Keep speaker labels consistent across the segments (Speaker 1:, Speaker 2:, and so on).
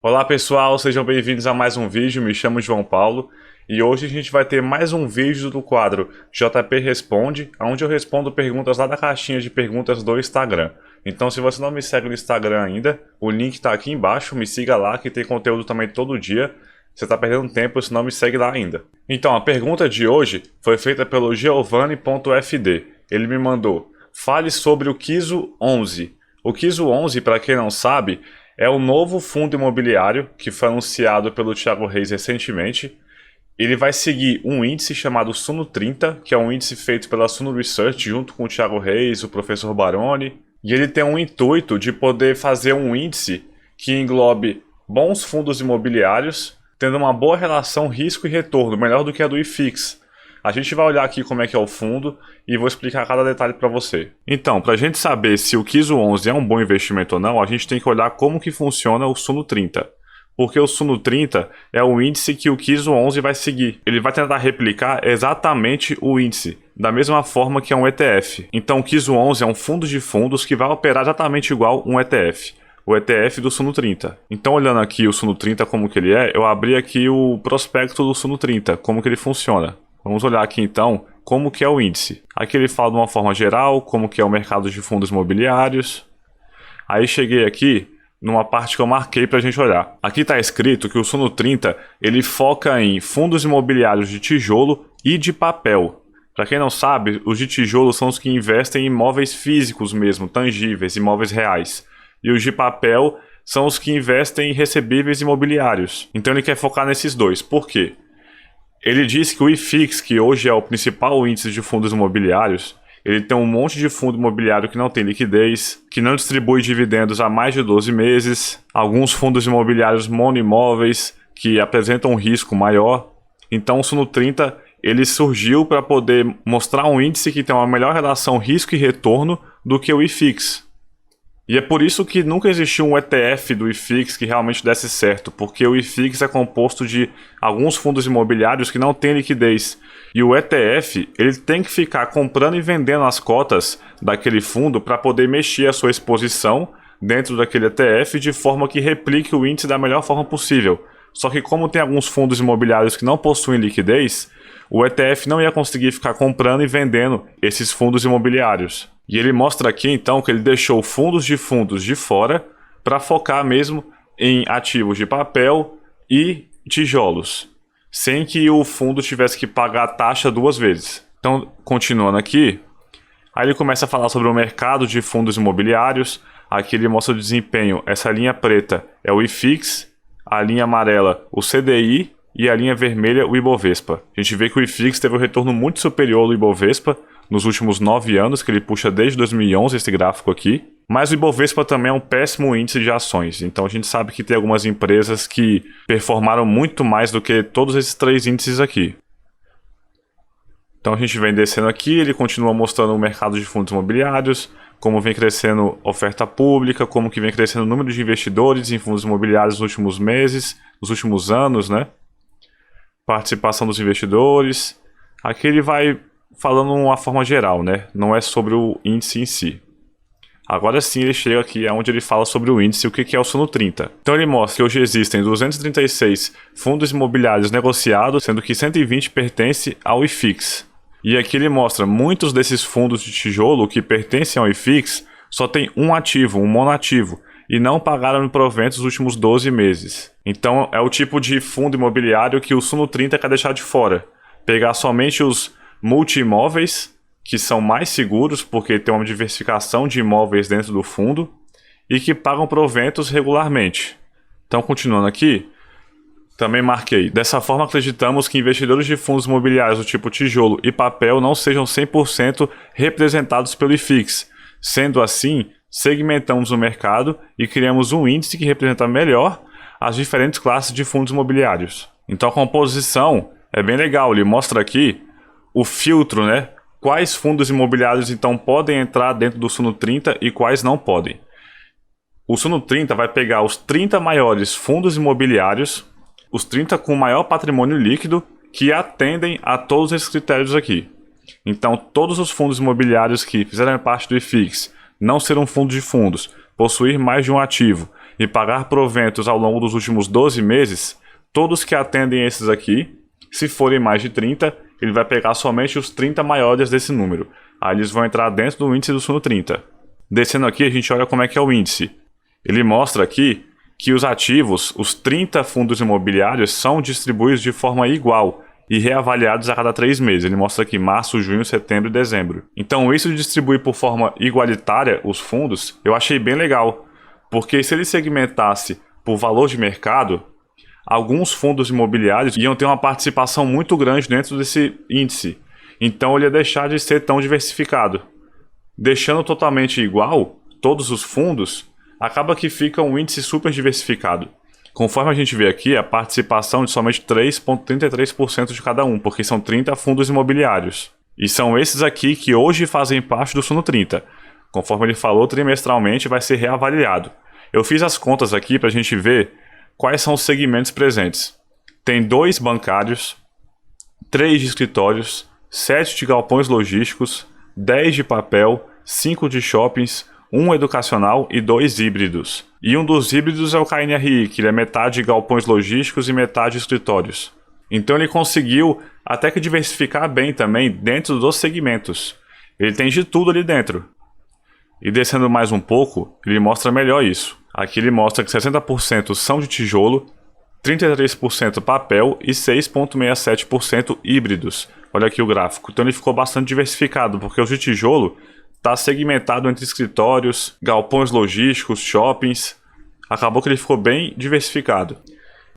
Speaker 1: Olá pessoal, sejam bem-vindos a mais um vídeo, me chamo João Paulo e hoje a gente vai ter mais um vídeo do quadro JP Responde, onde eu respondo perguntas lá da caixinha de perguntas do Instagram. Então se você não me segue no Instagram ainda, o link está aqui embaixo, me siga lá que tem conteúdo também todo dia. Você está perdendo tempo se não me segue lá ainda. Então a pergunta de hoje foi feita pelo Giovanni.fd. Ele me mandou: fale sobre o Kiso 11. O Kiso 11, para quem não sabe, é o novo fundo imobiliário que foi anunciado pelo Thiago Reis recentemente. Ele vai seguir um índice chamado Suno 30, que é um índice feito pela Suno Research junto com o Thiago Reis, o professor Baroni. E ele tem um intuito de poder fazer um índice que englobe bons fundos imobiliários, tendo uma boa relação risco e retorno, melhor do que a do IFIX. A gente vai olhar aqui como é que é o fundo e vou explicar cada detalhe para você. Então, para a gente saber se o Kiso 11 é um bom investimento ou não, a gente tem que olhar como que funciona o Suno 30. Porque o Suno 30 é o índice que o Kiso 11 vai seguir. Ele vai tentar replicar exatamente o índice, da mesma forma que é um ETF. Então o Kiso 11 é um fundo de fundos que vai operar exatamente igual um ETF. O ETF do Suno 30. Então, olhando aqui o Suno 30 como que ele é, eu abri aqui o prospecto do Suno 30, como que ele funciona. Vamos olhar aqui então como que é o índice. Aqui ele fala de uma forma geral, como que é o mercado de fundos imobiliários. Aí cheguei aqui numa parte que eu marquei para a gente olhar. Aqui está escrito que o Suno 30 ele foca em fundos imobiliários de tijolo e de papel. Para quem não sabe, os de tijolo são os que investem em imóveis físicos mesmo, tangíveis, imóveis reais. E os de papel são os que investem em recebíveis imobiliários. Então ele quer focar nesses dois. Por quê? Ele diz que o IFIX, que hoje é o principal índice de fundos imobiliários, ele tem um monte de fundo imobiliário que não tem liquidez, que não distribui dividendos há mais de 12 meses, alguns fundos imobiliários monoimóveis que apresentam um risco maior. Então o Suno 30 ele surgiu para poder mostrar um índice que tem uma melhor relação risco e retorno do que o IFIX. E é por isso que nunca existiu um ETF do IFIX que realmente desse certo, porque o IFIX é composto de alguns fundos imobiliários que não têm liquidez. E o ETF, ele tem que ficar comprando e vendendo as cotas daquele fundo para poder mexer a sua exposição dentro daquele ETF de forma que replique o índice da melhor forma possível. Só que como tem alguns fundos imobiliários que não possuem liquidez, o ETF não ia conseguir ficar comprando e vendendo esses fundos imobiliários. E ele mostra aqui então que ele deixou fundos de fora para focar mesmo em ativos de papel e tijolos, sem que o fundo tivesse que pagar a taxa duas vezes. Então, continuando aqui, aí ele começa a falar sobre o mercado de fundos imobiliários. Aqui ele mostra o desempenho. Essa linha preta é o IFIX, a linha amarela o CDI e a linha vermelha o Ibovespa. A gente vê que o IFIX teve um retorno muito superior ao Ibovespa nos últimos 9 anos, que ele puxa desde 2011 esse gráfico aqui. Mas o Ibovespa também é um péssimo índice de ações. Então a gente sabe que tem algumas empresas que performaram muito mais do que todos esses três índices aqui. Então a gente vem descendo aqui, ele continua mostrando o mercado de fundos imobiliários, como vem crescendo a oferta pública, como que vem crescendo o número de investidores em fundos imobiliários nos últimos meses, nos últimos anos, né? Participação dos investidores. Aqui ele vai falando de uma forma geral, né? Não é sobre o índice em si. Agora sim ele chega aqui onde ele fala sobre o índice e o que é o Suno 30. Então ele mostra que hoje existem 236 fundos imobiliários negociados, sendo que 120 pertencem ao IFIX. E aqui ele mostra muitos desses fundos de tijolo que pertencem ao IFIX só tem um ativo, um monoativo, e não pagaram em proventos nos últimos 12 meses. Então é o tipo de fundo imobiliário que o Suno 30 quer deixar de fora. Pegar somente os multi-imóveis, que são mais seguros porque tem uma diversificação de imóveis dentro do fundo e que pagam proventos regularmente. Então, continuando aqui, também marquei: dessa forma acreditamos que investidores de fundos imobiliários do tipo tijolo e papel não sejam 100% representados pelo IFIX. Sendo assim, segmentamos o mercado e criamos um índice que representa melhor as diferentes classes de fundos imobiliários. Então a composição é bem legal, ele mostra aqui o filtro, né? Quais fundos imobiliários então podem entrar dentro do Suno 30 e quais não podem. O Suno 30 vai pegar os 30 maiores fundos imobiliários, os 30 com maior patrimônio líquido, que atendem a todos esses critérios aqui. Então todos os fundos imobiliários que fizerem parte do IFIX, não ser um fundo de fundos, possuir mais de um ativo e pagar proventos ao longo dos últimos 12 meses, todos que atendem esses aqui, se forem mais de 30, ele vai pegar somente os 30 maiores desse número. Aí eles vão entrar dentro do índice do Suno 30. Descendo aqui, a gente olha como é que é o índice. Ele mostra aqui que os ativos, os 30 fundos imobiliários, são distribuídos de forma igual e reavaliados a cada 3 meses. Ele mostra aqui março, junho, setembro e dezembro. Então isso de distribuir por forma igualitária os fundos, eu achei bem legal. Porque se ele segmentasse por valor de mercado, alguns fundos imobiliários iam ter uma participação muito grande dentro desse índice. Então ele ia deixar de ser tão diversificado. Deixando totalmente igual todos os fundos, acaba que fica um índice super diversificado. Conforme a gente vê aqui, a participação de somente 3,33% de cada um, porque são 30 fundos imobiliários. E são esses aqui que hoje fazem parte do Suno 30. Conforme ele falou, trimestralmente vai ser reavaliado. Eu fiz as contas aqui para a gente ver quais são os segmentos presentes. Tem 2 bancários, 3 de escritórios, 7 de galpões logísticos, 10 de papel, 5 de shoppings, 1 educacional e 2 híbridos. E um dos híbridos é o KNRI, que ele é metade galpões logísticos e metade escritórios. Então ele conseguiu até que diversificar bem também dentro dos segmentos. Ele tem de tudo ali dentro. E descendo mais um pouco, ele mostra melhor isso. Aqui ele mostra que 60% são de tijolo, 33% papel e 6,67% híbridos. Olha aqui o gráfico. Então ele ficou bastante diversificado, porque os de tijolo está segmentado entre escritórios, galpões logísticos, shoppings. Acabou que ele ficou bem diversificado.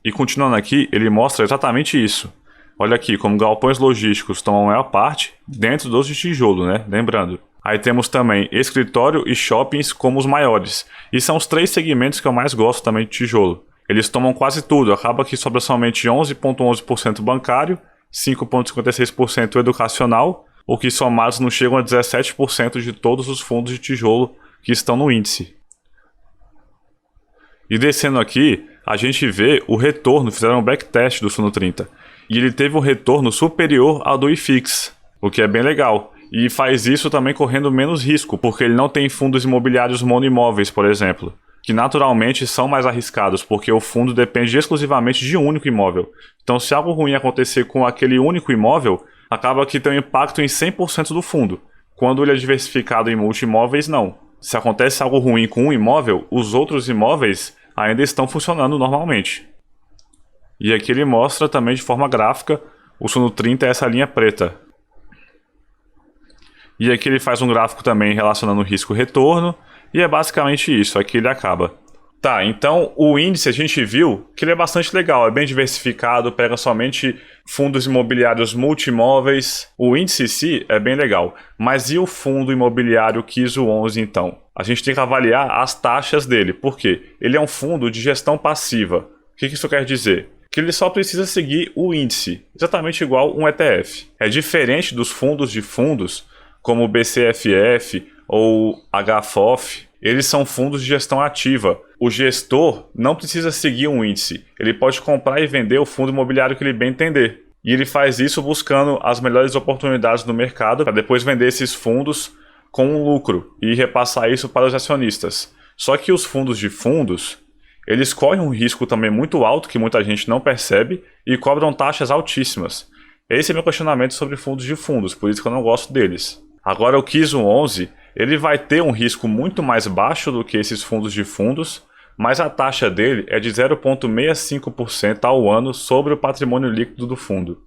Speaker 1: E continuando aqui, ele mostra exatamente isso. Olha aqui como galpões logísticos tomam a maior parte dentro dos de tijolo, né? Lembrando. Aí temos também escritório e shoppings como os maiores. E são os 3 segmentos que eu mais gosto também de tijolo. Eles tomam quase tudo. Acaba que sobra somente 11,11% bancário, 5,56% educacional, o que somados não chegam a 17% de todos os fundos de tijolo que estão no índice. E descendo aqui, a gente vê o retorno, fizeram um backtest do Suno 30. E ele teve um retorno superior ao do IFIX, o que é bem legal. E faz isso também correndo menos risco, porque ele não tem fundos imobiliários monoimóveis, por exemplo, que naturalmente são mais arriscados, porque o fundo depende exclusivamente de um único imóvel. Então se algo ruim acontecer com aquele único imóvel, acaba que tem um impacto em 100% do fundo. Quando ele é diversificado em multi-imóveis, não. Se acontece algo ruim com um imóvel, os outros imóveis ainda estão funcionando normalmente. E aqui ele mostra também de forma gráfica, o Suno 30 é essa linha preta. E aqui ele faz um gráfico também relacionando risco-retorno, e é basicamente isso, aqui ele acaba. Tá, então o índice a gente viu que ele é bastante legal, é bem diversificado, pega somente fundos imobiliários multimóveis. O índice em si é bem legal, mas e o fundo imobiliário KISO 11 então? A gente tem que avaliar as taxas dele, por quê? Ele é um fundo de gestão passiva. O que isso quer dizer? Que ele só precisa seguir o índice, exatamente igual um ETF. É diferente dos fundos de fundos, como o BCFF ou HFOF. Eles são fundos de gestão ativa. O gestor não precisa seguir um índice. Ele pode comprar e vender o fundo imobiliário que ele bem entender. E ele faz isso buscando as melhores oportunidades no mercado para depois vender esses fundos com um lucro e repassar isso para os acionistas. Só que os fundos de fundos, eles correm um risco também muito alto que muita gente não percebe e cobram taxas altíssimas. Esse é meu questionamento sobre fundos de fundos, por isso que eu não gosto deles. Agora o KISO 11, ele vai ter um risco muito mais baixo do que esses fundos de fundos, mas a taxa dele é de 0,65% ao ano sobre o patrimônio líquido do fundo.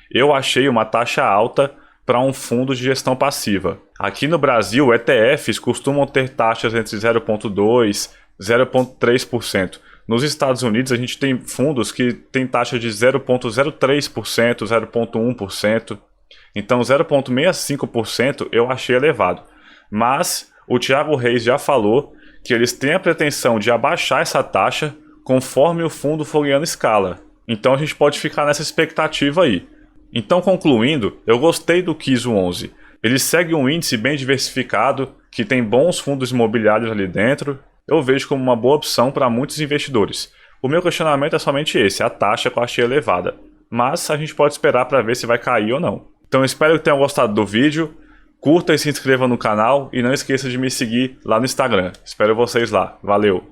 Speaker 1: Eu achei uma taxa alta para um fundo de gestão passiva. Aqui no Brasil, ETFs costumam ter taxas entre 0,2% e 0,3%. Nos Estados Unidos, a gente tem fundos que têm taxa de 0,03%, 0,1%. Então 0,65% eu achei elevado. Mas o Thiago Reis já falou que eles têm a pretensão de abaixar essa taxa conforme o fundo for ganhando escala. Então a gente pode ficar nessa expectativa aí. Então, concluindo, eu gostei do KISO 11. Ele segue um índice bem diversificado, que tem bons fundos imobiliários ali dentro. Eu vejo como uma boa opção para muitos investidores. O meu questionamento é somente esse, a taxa que eu achei elevada. Mas a gente pode esperar para ver se vai cair ou não. Então espero que tenham gostado do vídeo. Curta e se inscreva no canal e não esqueça de me seguir lá no Instagram. Espero vocês lá. Valeu!